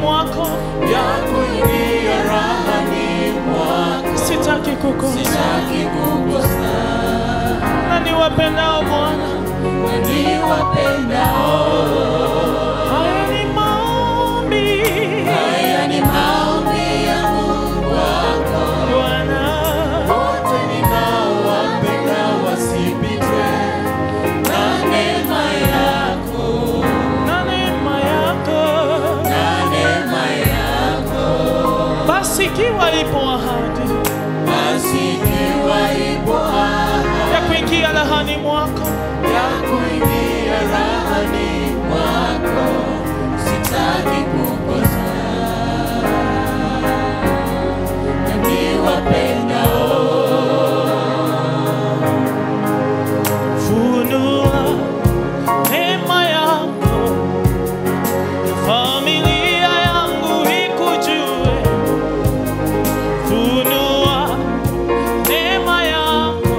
mwako, ya kuingia rahani mwako. Sitaki kukosa. Na niwapendao Bwana, haya ni maombi ya Mungu wako. Bwana. Wote ninaowapenda wasipitwe na neema yako, Na neema yako. Basi ikiwa ipo ahadi ya kuingia rahani mwako, sitaki kukosa. Na niwapendao, funua neema yako, familia yangu ikujue. Funua neema yako,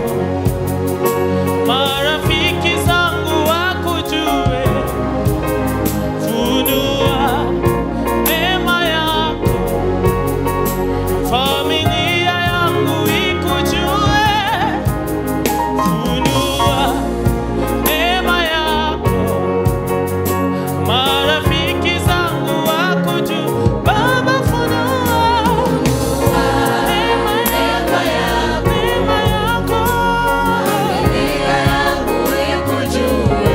marafiki zangu wakujue. Funua neema yako, familia yangu ikujue. Funua neema yako, marafiki zangu wakujue. Baba, funua neema yako, neema yako. familia yangu ikujue.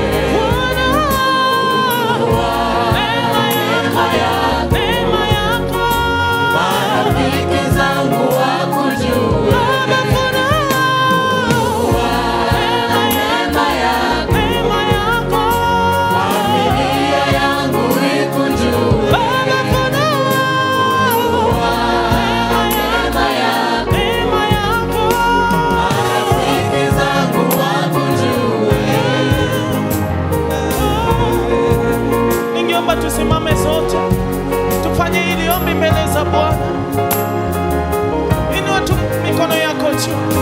Neema yako, Marafiki zangu wakujue. Baba, funua Neema yako, neema yako. familia yangu ikujue. Baba, funua Neema yako, neema yako. marafiki zangu wakujue. Ningeomba tusimame sote tufanye hili ombi mbele za Bwana. Inua tu mikono yako juu.